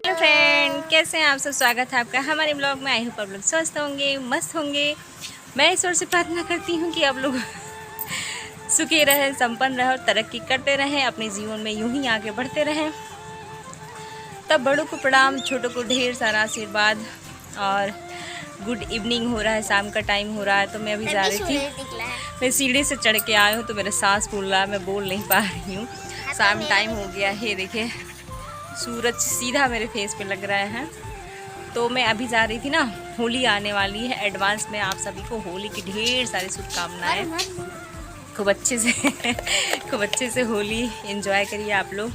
Hello friend, कैसे हैं आप सब। स्वागत है आपका हमारे ब्लॉग में। आई होप आप लोग स्वस्थ होंगे, मस्त होंगे। मैं ईश्वर से प्रार्थना करती हूँ कि आप लोग सुखी रहें, संपन्न रहें और तरक्की करते रहें, अपने जीवन में यूं ही आगे बढ़ते रहें। तब बड़ों को प्रणाम, छोटों को ढेर सारा आशीर्वाद। और गुड इवनिंग हो रहा है, शाम का टाइम हो रहा है। तो मैं अभी जा रही थी, मैं सीढ़ी से चढ़ के आई हूँ तो मेरा सांस फूल रहा है, मैं बोल नहीं पा रही हूँ। शाम टाइम हो गया है, देखिए सूरज सीधा मेरे फेस पे लग रहा है। तो मैं अभी जा रही थी ना, होली आने वाली है। एडवांस में आप सभी को होली की ढेर सारी शुभकामनाएं। खूब अच्छे से खूब अच्छे से होली एंजॉय करिए आप लोग।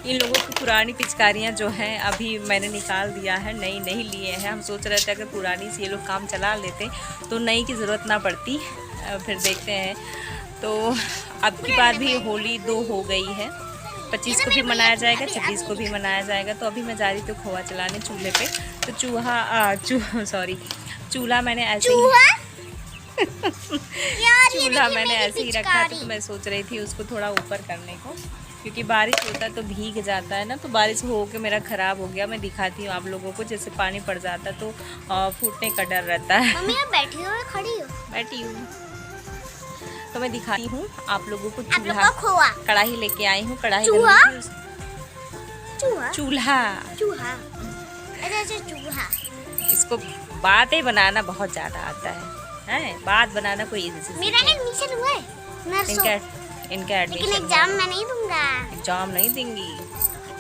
इन लोगों की पुरानी पिचकारियां जो हैं अभी मैंने निकाल दिया है, नई नहीं लिए हैं। हम सोच रहे थे अगर पुरानी से ये लोग काम चला लेते तो नई की ज़रूरत ना पड़ती। फिर देखते हैं। तो अब की बार भी होली 2 हो गई है, 25 को भी मनाया जाएगा, 26 को भी मनाया जाएगा। तो अभी मैं जा रही थी खोआ चलाने चूल्हे पे। तो चूल्हा मैंने ऐसे ही चूल्हा मैंने ऐसे ही रखा था। तो मैं सोच रही थी उसको थोड़ा ऊपर करने को, क्योंकि बारिश होता है तो भीग जाता है ना। तो बारिश हो के मेरा ख़राब हो गया। मैं दिखाती हूँ आप लोगों को, जैसे पानी पड़ जाता तो फूटने का डर रहता है। मम्मी आप बैठी हो या खड़ी हो? बैठी हूँ। तो मैं दिखाती हूँ आप लोगों को चूल्हा। कढ़ाई लेके आई हूँ। कढ़ाई चूल्हा इसको बातें बनाना बहुत ज़्यादा आता है। बात बनाना कोई इजी मेरा एडमिशन हुआ है इनका एडमिशन। लेकिन एग्जाम मैं नहीं दूंगा। एग्जाम नहीं देंगी?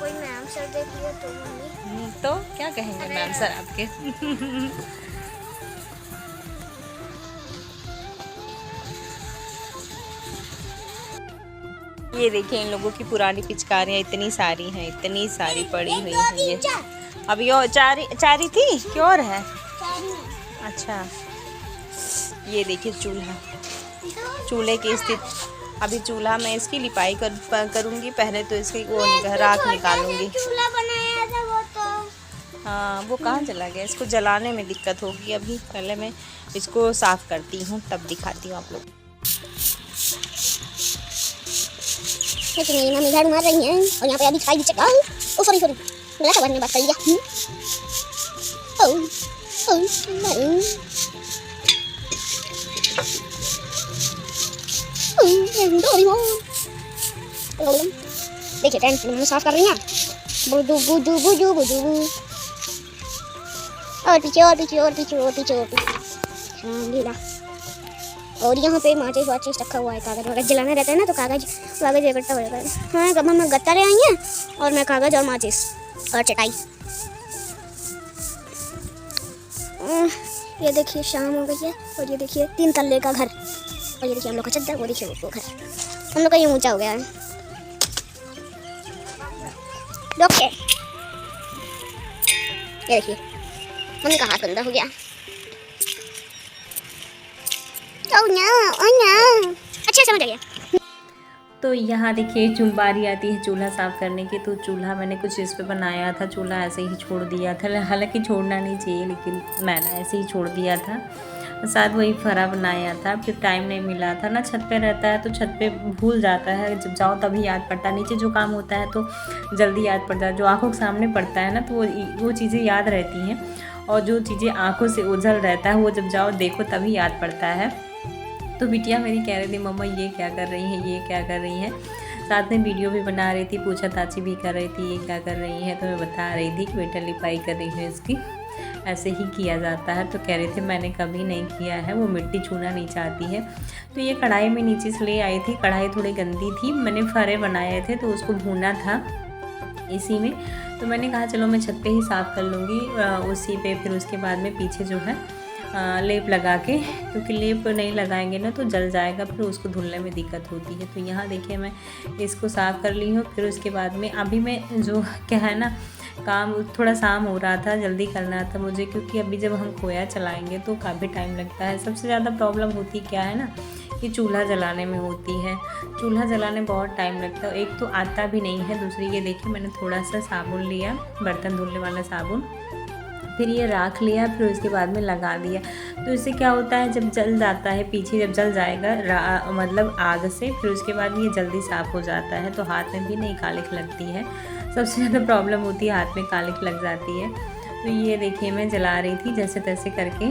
कोई मैम सर देख लियो तो मम्मी तो क्या कहेंगे मैम सर आपके? ये देखिए इन लोगों की पुरानी पिचकारियाँ इतनी सारी हैं, इतनी सारी पड़ी हुई हैं। ये अभी और चारी थी कि और है? अच्छा, ये देखिए चूल्हे की स्थिति। अभी चूल्हा मैं इसकी लिपाई करूँगी। पहले तो इसकी वो राख निकालूंगी। चूल्हा बनाया था वो तो। हाँ, वो कहाँ चला गया? इसको जलाने में दिक्कत होगी। अभी पहले मैं इसको साफ़ करती हूँ, तब दिखाती हूँ आप लोग। मम्मी झाड़ू मार रही हैं और यहाँ पे अभी खाई भी चका। ओ सॉरी गलत आवाज में बात कर लिया। देखिए फ्रेंड्स, मैं साफ कर रही हैं। बुजू बुजू बुजू बुजू और पीछे। और यहाँ पे माचिस रखा हुआ है। कागज जलाना रहता है ना, तो कागज इकट्ठा हो जाता है। हाँ, कब हम गत्ता ले आई हैं और मैं कागज और माचिस और चटाई। ये देखिए शाम हो गई है और ये देखिए 3 तल्ले का घर। और ये देखिए हम लोग का चद्दर, वो देखिए वो घर हम लोग का ये ऊंचा हो गया है। ओके, ये देखिए मम्मी का हाथ गंदा हो गया। अच्छा समझ गया। तो यहाँ देखिए बारी आती है चूल्हा साफ़ करने की। तो चूल्हा मैंने कुछ इस पे बनाया था, चूल्हा ऐसे ही छोड़ दिया था। हालांकि छोड़ना नहीं चाहिए, लेकिन मैंने ऐसे ही छोड़ दिया था। साथ वही फरा बनाया था, फिर टाइम नहीं मिला था ना। छत पे रहता है तो छत पे भूल जाता है, जब जाओ तभी याद पड़ता है। नीचे जो काम होता है तो जल्दी याद पड़ता है, जो आँखों के सामने पड़ता है ना, तो वो चीज़ें याद रहती हैं। और जो चीज़ें आँखों से ओझल रहता है वो जब जाओ देखो तभी याद पड़ता है। तो बिटिया मेरी कह रही थी मम्मा ये क्या कर रही हैं, ये क्या कर रही हैं। साथ में वीडियो भी बना रही थी, पूछा ताची भी कर रही थी ये क्या कर रही है। तो मैं बता रही थी कि बेटा लिपाई कर रही है इसकी, ऐसे ही किया जाता है। तो कह रही थी मैंने कभी नहीं किया है, वो मिट्टी छूना नहीं चाहती है। तो ये कढ़ाई में नीचे से ले आई थी। कढ़ाई थोड़ी गंदी थी, मैंने फरे बनाए थे तो उसको भूना था इसी में। तो मैंने कहा चलो मैं छत पे ही साफ़ कर लूँगी उसी पे। फिर उसके बाद में पीछे जो है लेप लगा के, क्योंकि लेप नहीं लगाएंगे ना तो जल जाएगा, फिर उसको धुलने में दिक्कत होती है। तो यहाँ देखिए मैं इसको साफ़ कर ली हूँ। फिर उसके बाद में अभी मैं जो क्या है ना, काम थोड़ा शाम हो रहा था, जल्दी करना था मुझे, क्योंकि अभी जब हम खोया चलाएंगे तो काफ़ी टाइम लगता है। सबसे ज़्यादा प्रॉब्लम होती क्या है ना, कि चूल्हा जलाने में होती है। चूल्हा जलाने बहुत टाइम लगता है, एक तो आता भी नहीं है, दूसरी ये देखिए मैंने थोड़ा सा साबुन लिया, बर्तन धुलने वाला साबुन, फिर ये राख लिया, फिर उसके बाद में लगा दिया। तो इससे क्या होता है, जब जल जाता है पीछे, जब जल जाएगा मतलब आग से, फिर उसके बाद ये जल्दी साफ़ हो जाता है, तो हाथ में भी नहीं कालिख लगती है। सबसे ज़्यादा प्रॉब्लम होती है, हाथ में कालिक लग जाती है। तो ये देखिए मैं जला रही थी, जैसे तैसे करके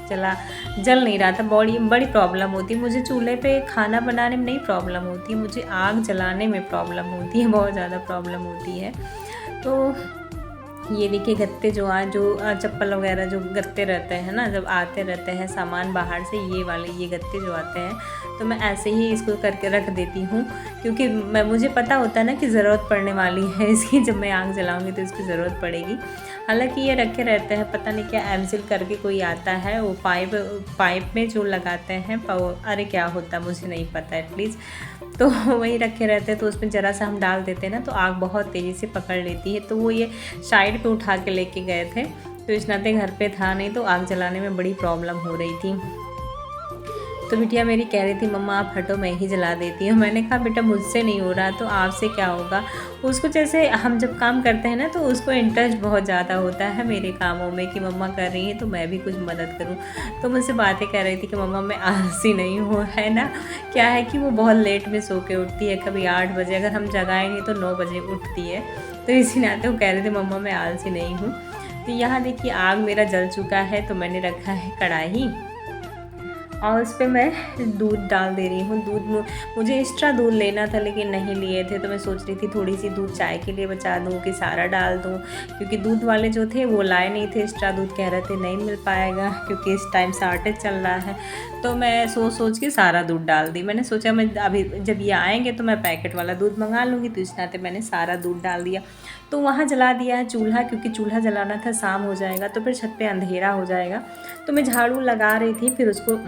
जल नहीं रहा था। बड़ी प्रॉब्लम होती है मुझे। चूल्हे पे खाना बनाने में नहीं प्रॉब्लम होती है, मुझे आग जलाने में प्रॉब्लम होती है, बहुत ज़्यादा प्रॉब्लम होती है। तो ये देखिए गत्ते जो चप्पल वगैरह जो गत्ते रहते हैं ना, जब आते रहते हैं सामान बाहर से, ये गत्ते जो आते हैं, तो मैं ऐसे ही इसको करके रख देती हूँ, क्योंकि मुझे पता होता है ना कि ज़रूरत पड़ने वाली है इसकी। जब मैं आग जलाऊंगी तो इसकी ज़रूरत पड़ेगी। हालांकि ये रखे रहते हैं, पता नहीं क्या एमसिल करके कोई आता है, वो पाइप में जो लगाते हैं, अरे क्या होता मुझे नहीं पता है प्लीज़। तो वही रखे रहते हैं, तो उसमें ज़रा सा हम डाल देते हैं ना, तो आग बहुत तेज़ी से पकड़ लेती है। तो वो ये साइड पे उठा के लेके गए थे, तो इस नाते घर पे था नहीं, तो आग जलाने में बड़ी प्रॉब्लम हो रही थी। तो बिटिया मेरी कह रही थी मम्मा आप हटो, मैं ही जला देती हूँ। मैंने कहा बेटा मुझसे नहीं हो रहा तो आपसे क्या होगा। उसको जैसे हम जब काम करते हैं ना, तो उसको इंटरेस्ट बहुत ज़्यादा होता है मेरे कामों में, कि मम्मा कर रही है तो मैं भी कुछ मदद करूँ। तो मुझसे बातें कर रही थी कि मम्मा मैं आलसी नहीं हूँ, है ना। क्या है कि वो बहुत लेट में सो के उठती है, कभी 8 बजे, अगर हम जगाएंगे तो 9 बजे उठती है। तो इसी नाते वो कह रहे थे मम्मा मैं आलसी नहीं हूँ। तो यहाँ देखिए आग मेरा जल चुका है, तो मैंने रखा है कढ़ाई, और उस पर मैं दूध डाल दे रही हूँ। मुझे एक्स्ट्रा दूध लेना था, लेकिन नहीं लिए थे, तो मैं सोच रही थी थोड़ी सी दूध चाय के लिए बचा दूँ कि सारा डाल दूँ, क्योंकि दूध वाले जो थे वो लाए नहीं थे एक्स्ट्रा दूध, कह रहे थे नहीं मिल पाएगा क्योंकि इस टाइम शॉर्टेज चल रहा है। तो मैं सोच के सारा दूध डाल दी। मैंने सोचा मैं अभी जब ये आएँगे तो मैं पैकेट वाला दूध मंगा लूँगी, तो इस नाते मैंने सारा दूध डाल दिया। तो वहाँ जला दिया है चूल्हा, क्योंकि चूल्हा जलाना था, शाम हो जाएगा तो फिर छत पे अंधेरा हो जाएगा। तो मैं झाड़ू लगा रही थी, फिर उसको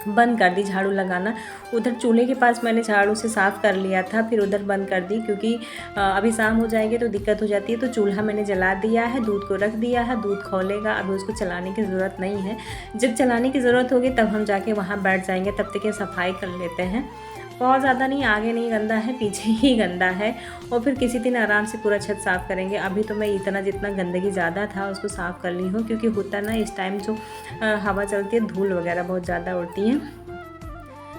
बंद कर दी झाड़ू लगाना। उधर चूल्हे के पास मैंने झाड़ू से साफ़ कर लिया था, फिर उधर बंद कर दी, क्योंकि अभी शाम हो जाएगी तो दिक्कत हो जाती है। तो चूल्हा मैंने जला दिया है, दूध को रख दिया है, दूध खौलेगा, अभी उसको चलाने की ज़रूरत नहीं है। जब चलाने की ज़रूरत होगी तब हम जाके वहाँ बैठ जाएंगे, तब तक ये सफाई कर लेते हैं। बहुत ज़्यादा नहीं, आगे नहीं गंदा है, पीछे ही गंदा है, और फिर किसी दिन आराम से पूरा छत साफ़ करेंगे। अभी तो मैं जितना गंदगी ज़्यादा था उसको साफ़ कर ली हूँ, क्योंकि होता ना इस टाइम जो हवा चलती है, धूल वगैरह बहुत ज़्यादा उड़ती है।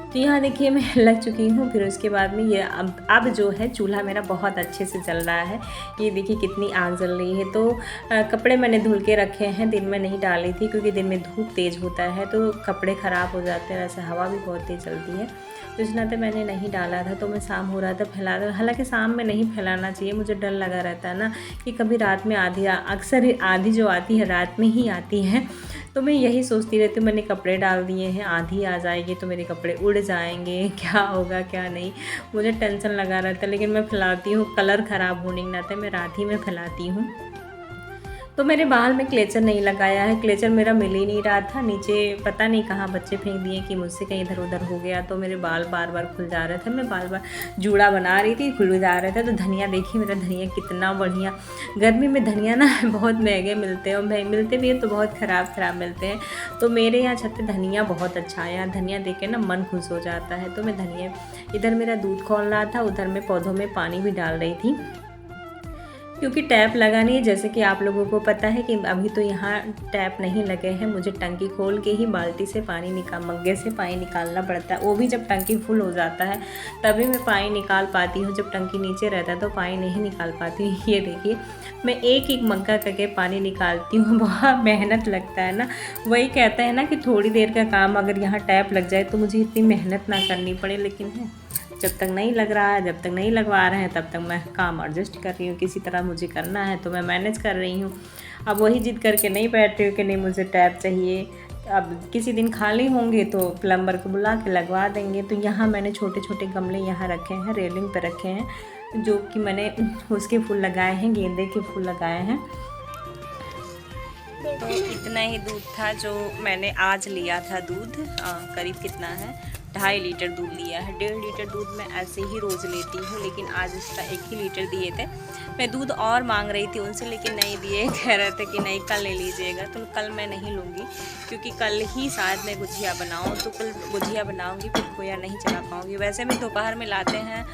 तो यहाँ देखिए मैं लग चुकी हूँ। फिर उसके बाद में ये अब जो है चूल्हा मेरा बहुत अच्छे से जल रहा है। ये देखिए कितनी आग जल रही है। तो कपड़े मैंने धुल के रखे हैं, दिन में नहीं डाली थी, क्योंकि दिन में धूप तेज़ होता है तो कपड़े ख़राब हो जाते हैं, वैसे हवा भी बहुत तेज़ चलती है, तो इस नाते मैंने नहीं डाला था। तो मैं शाम हो रहा था फैला था, हालांकि शाम में नहीं फैलाना चाहिए, मुझे डर लगा रहता है ना कि कभी रात में अक्सर आधी जो आती है रात में ही आती है। तो मैं यही सोचती रहती हूँ, मैंने कपड़े डाल दिए हैं, आधी आ जाएगी तो मेरे कपड़े उड़ जाएंगे, क्या होगा क्या नहीं, मुझे टेंशन लगा रहता है। लेकिन मैं फैलाती हूँ, कलर ख़राब होने के नाते मैं रात ही में फैलाती हूँ। तो मेरे बाल में क्लेचर नहीं लगाया है, क्लेचर मेरा मिल ही नहीं रहा था, नीचे पता नहीं कहाँ बच्चे फेंक दिए कि मुझसे कहीं इधर उधर हो गया, तो मेरे बाल बार बार खुल जा रहे थे। मैं बार बार जूड़ा बना रही थी, खुल जा रहे थे। तो धनिया देखिए, मेरा धनिया कितना बढ़िया, गर्मी में धनिया ना बहुत महंगे मिलते हैं, और मिलते भी हैं तो बहुत ख़राब मिलते हैं। तो मेरे यहाँ छत पे धनिया बहुत अच्छा आया, धनिया देख के ना मन खुश हो जाता है। तो मैं धनिया, इधर मेरा दूध खौल रहा था, उधर मैं पौधों में पानी भी डाल रही थी, क्योंकि टैप लगा नहीं है। जैसे कि आप लोगों को पता है कि अभी तो यहाँ टैप नहीं लगे हैं, मुझे टंकी खोल के ही बाल्टी से पानी मग्गे से पानी निकालना पड़ता है। वो भी जब टंकी फुल हो जाता है तभी मैं पानी निकाल पाती हूँ, जब टंकी नीचे रहता है तो पानी नहीं निकाल पाती हूँ। ये देखिए मैं एक मग्गा करके पानी निकालती हूँ, बहुत मेहनत लगता है ना। वही कहता है ना कि थोड़ी देर का काम अगर यहाँ टैप लग जाए तो मुझे इतनी मेहनत ना करनी पड़े, लेकिन है जब तक नहीं लग रहा है, जब तक नहीं लगवा रहे हैं, तब तक मैं काम एडजस्ट कर रही हूँ, किसी तरह मुझे करना है तो मैं मैनेज कर रही हूँ। अब वही जिद करके नहीं बैठ रही हूँ कि नहीं मुझे टैप चाहिए। अब किसी दिन खाली होंगे तो प्लम्बर को बुला के लगवा देंगे। तो यहाँ मैंने छोटे छोटे गमले यहाँ रखे हैं, रेलिंग पर रखे हैं, जो कि मैंने उसके फूल लगाए हैं, गेंदे के फूल लगाए हैं। तो इतना ही दूध था जो मैंने आज लिया था दूध, करीब कितना है, 2.5 लीटर दूध लिया है। 1.5 लीटर दूध मैं ऐसे ही रोज़ लेती हूँ, लेकिन आज उसका 1 ही लीटर दिए थे। मैं दूध और मांग रही थी उनसे, लेकिन नहीं दिए, कह रहे थे कि नहीं कल ले लीजिएगा। तो कल मैं नहीं लूँगी, क्योंकि कल ही शायद मैं गुजिया बनाऊँ, तो कल गुजिया बनाऊँगी, फिर खोया नहीं चला पाऊँगी। वैसे भी दोपहर में लाते हैं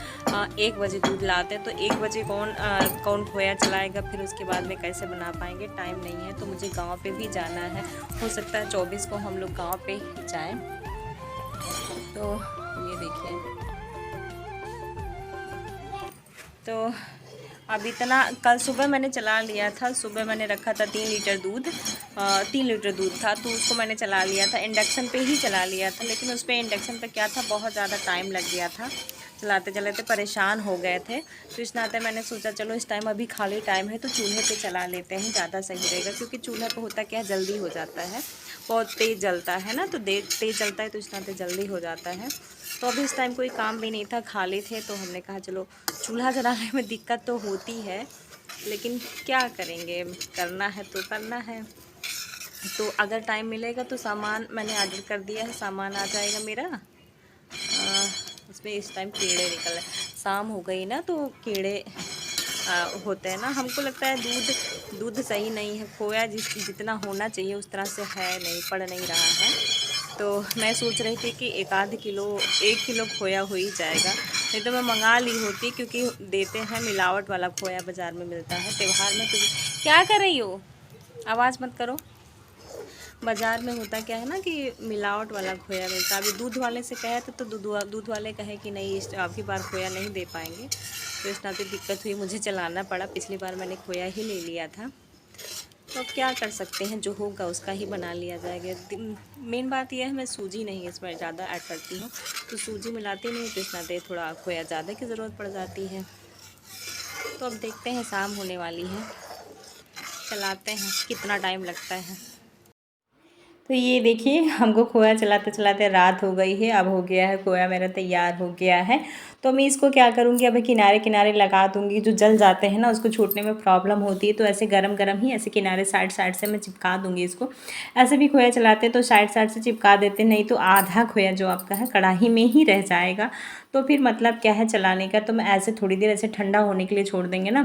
1 बजे दूध लाते हैं, तो 1 बजे कौन खोया चलाएगा, फिर उसके बाद में कैसे बना पाएंगे, टाइम नहीं है। तो मुझे गाँव पे भी जाना है, हो सकता है 24 को हम लोग गाँव पे ही जाएँ। तो ये देखिए, तो अब इतना कल सुबह मैंने चला लिया था, सुबह मैंने रखा था 3 लीटर दूध, 3 लीटर दूध था तो उसको मैंने चला लिया था, इंडक्शन पे ही चला लिया था। लेकिन उस पर इंडक्शन पे क्या था, बहुत ज़्यादा टाइम लग गया था, चलाते चलाते परेशान हो गए थे। तो इस नाते मैंने सोचा चलो इस टाइम अभी खाली टाइम है तो चूल्हे पे चला लेते हैं, ज़्यादा सही रहेगा। क्योंकि चूल्हे पे होता क्या है, जल्दी हो जाता है, बहुत तेज़ जलता है ना, तो तेज़ जलता है तो इस नाते जल्दी हो जाता है। तो अभी इस टाइम कोई काम भी नहीं था, खाली थे, तो हमने कहा चलो चूल्हा जलाने में दिक्कत तो होती है लेकिन क्या करेंगे, करना है तो करना है। तो अगर टाइम मिलेगा तो सामान मैंने ऑर्डर कर दिया है, सामान आ जाएगा मेरा। उसमें इस टाइम कीड़े निकल रहे, शाम हो गई ना तो कीड़े होते हैं ना। हमको लगता है दूध सही नहीं है, खोया जितना होना चाहिए उस तरह से है नहीं, पड़ नहीं रहा है। तो मैं सोच रही थी कि 1 किलो खोया हो ही जाएगा, नहीं तो मैं मंगा ली होती, क्योंकि देते हैं मिलावट वाला खोया, बाज़ार में मिलता है त्यौहार में। तो क्या कर रही हो, आवाज़ मत करो। बाज़ार में होता क्या है ना कि मिलावट वाला खोया मिलता है। अभी दूध वाले से कहे तो दूध वाले कहे कि नहीं इस आपकी बार खोया नहीं दे पाएंगे, तो इस नाते दिक्कत हुई, मुझे चलाना पड़ा। पिछली बार मैंने खोया ही ले लिया था, तो अब क्या कर सकते हैं, जो होगा उसका ही बना लिया जाएगा। मेन बात यह है मैं सूजी नहीं इसमें ज़्यादा ऐड करती हूँ, तो सूजी मिलाती नहीं, तो इस नाते थोड़ा खोया ज़्यादा की ज़रूरत पड़ जाती है। तो अब देखते हैं, शाम होने वाली है, चलाते हैं, कितना टाइम लगता है। तो ये देखिए हमको खोया चलाते चलाते रात हो गई है, अब हो गया है खोया मेरा तैयार हो गया है। तो मैं इसको क्या करूँगी, अभी किनारे किनारे लगा दूँगी, जो जल जाते हैं ना उसको छूटने में प्रॉब्लम होती है, तो ऐसे गरम गरम ही ऐसे किनारे साइड साइड से मैं चिपका दूँगी इसको। ऐसे भी खोया चलाते तो साइड साइड से चिपका देते, नहीं तो आधा खोया जो आपका है कढ़ाई में ही रह जाएगा, तो फिर मतलब क्या है चलाने का। तो मैं ऐसे थोड़ी देर ऐसे ठंडा होने के लिए छोड़ देंगे ना,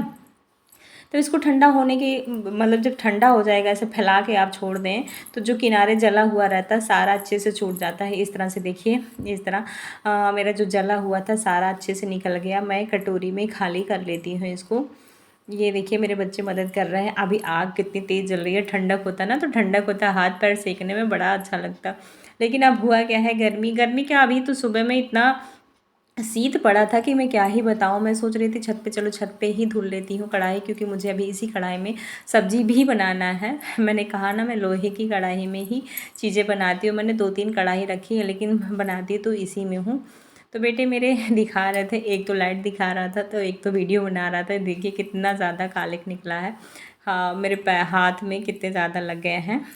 तो इसको ठंडा होने की मतलब जब ठंडा हो जाएगा ऐसे फैला के आप छोड़ दें, तो जो किनारे जला हुआ रहता है सारा अच्छे से छूट जाता है। इस तरह से देखिए, इस तरह मेरा जो जला हुआ था सारा अच्छे से निकल गया। मैं कटोरी में खाली कर लेती हूँ इसको। ये देखिए मेरे बच्चे मदद कर रहे हैं। अभी आग कितनी तेज़ जल रही है, ठंडक होता ना तो ठंडक होता, हाथ पैर सेकने में बड़ा अच्छा लगता। लेकिन अब हुआ क्या है, गर्मी क्या, अभी तो सुबह में इतना शीत पड़ा था कि मैं क्या ही बताऊँ। मैं सोच रही थी छत पे, चलो छत पे ही धुल लेती हूँ कढ़ाई, क्योंकि मुझे अभी इसी कढ़ाई में सब्ज़ी भी बनाना है। मैंने कहा ना मैं लोहे की कढ़ाई में ही चीज़ें बनाती हूँ। मैंने 2-3 कढ़ाई रखी है लेकिन बनाती तो इसी में हूँ। तो बेटे मेरे दिखा रहे थे, एक तो लाइट दिखा रहा था तो एक तो वीडियो बना रहा था। देखिए कितना ज़्यादा कालिक निकला है, हाँ मेरे हाथ में कितने ज़्यादा लग गए हैं।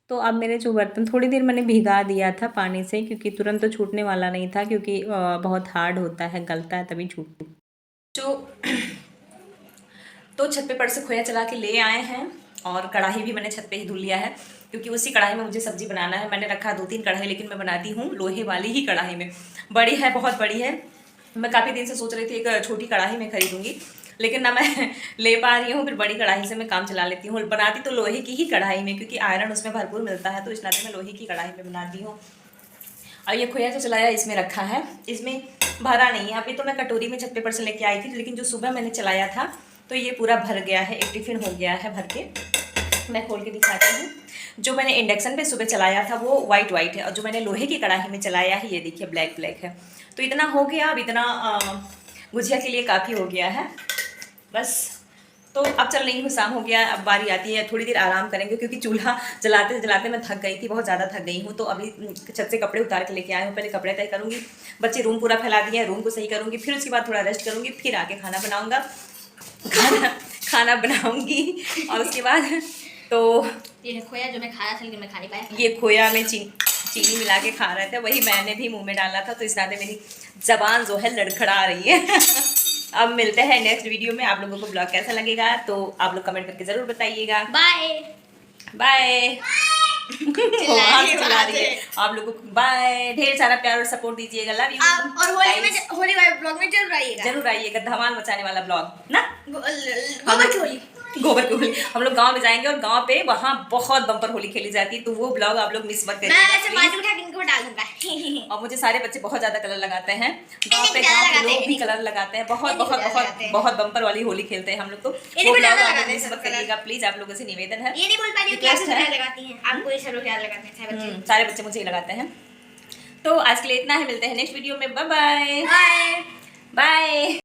तो अब मेरे जो बर्तन थोड़ी देर मैंने भिगा दिया था पानी से, क्योंकि तुरंत तो छूटने वाला नहीं था, क्योंकि बहुत हार्ड होता है, गलता है तभी छूटती। जो तो छत पे पर से खोया चला के ले आए हैं, और कढ़ाई भी मैंने छत पे ही धुल लिया है, क्योंकि उसी कढ़ाई में मुझे सब्जी बनाना है। मैंने रखा 2-3 कढ़ाई, लेकिन मैं बनाती हूँ लोहे वाली ही कढ़ाई में। बड़ी है, बहुत बड़ी है। मैं काफ़ी दिन से सोच रही थी एक छोटी कढ़ाई में खरीदूँगी, लेकिन ना मैं ले पा रही हूँ। फिर बड़ी कढ़ाई से मैं काम चला लेती हूँ। बनाती तो लोहे की ही कढ़ाई में, क्योंकि आयरन उसमें भरपूर मिलता है, तो इस नाते मैं लोहे की कढ़ाई में बनाती हूँ। और ये खोया जो चलाया इसमें रखा है, इसमें भरा नहीं है। अभी तो मैं कटोरी में छत पे पर से लेके आई थी, लेकिन जो सुबह मैंने चलाया था तो ये पूरा भर गया है, एक टिफ़िन हो गया है भर के। मैं खोल के दिखाती हूँ। जो मैंने इंडक्शन पे सुबह चलाया था वो वाइट है, और जो मैंने लोहे की कढ़ाई में चलाया है ये देखिए ब्लैक है। तो इतना हो गया, अब इतना गुजिया के लिए काफ़ी हो गया है बस। तो अब चल रही हूँ, शाम हो गया, अब बारी आती है, थोड़ी देर आराम करेंगे, क्योंकि चूल्हा जलाते जलाते मैं थक गई थी, बहुत ज़्यादा थक गई हूँ। तो अभी छत से कपड़े उतार के लेके आए हूँ, पहले कपड़े तय करूँगी, बच्चे रूम पूरा फैला दिए हैं, रूम को सही करूँगी, फिर उसके बाद थोड़ा रेस्ट करूँगी, फिर आके खाना बनाऊँगा, खाना बनाऊँगी। और उसके बाद तो ये खोया जो मैं खाया था लेकिन मैं खा नहीं पाया, ये खोया में चीनी मिला के खा रहे थे, वही मैंने भी मुँह में डाला था, तो इस नाते मेरी ज़बान जो है लड़खड़ा रही है। अब मिलते हैं नेक्स्ट वीडियो में। आप लोगों को ब्लॉग कैसा लगेगा तो आप लोग कमेंट करके ज़रूर बताइएगा। Bye bye. चिल्ला रही है। आप लोगों को बाय, ढेर सारा प्यार और सपोर्ट दीजिएगा, लव यू। और होली ब्लॉग में जरूर आइएगा, धमाल मचाने वाला ब्लॉग ना, गोबर की होली। गोबर की होली। हम लोग गांव में जाएंगे और गांव पे वहाँ बहुत बम्पर होली खेली जाती है, तो वो ब्लॉग आप लोग मिस मत मैं ऐसे करिएगा। पानी उठा के इनको डाल दूंगा। और मुझे सारे बच्चे बहुत ज़्यादा कलर लगाते हैं, गांव पे गांव के लोग भी कलर लगाते हैं, बहुत बहुत बहुत बहुत बम्पर वाली होली खेलते हैं हम लोग। तो वो ब्लॉग आप लोग मिस मत करिएगा प्लीज़, आप लोगों से निवेदन है। ये नहीं बोल पा रही हूँ क्या लगाती हैं आपको, ये सब क्या लगाते हैं बच्चे, सारे बच्चे मुझे ही लगाते हैं। तो आज के लिए इतना ही, मिलते हैं नेक्स्ट वीडियो में, बाय बाय बाय बाय।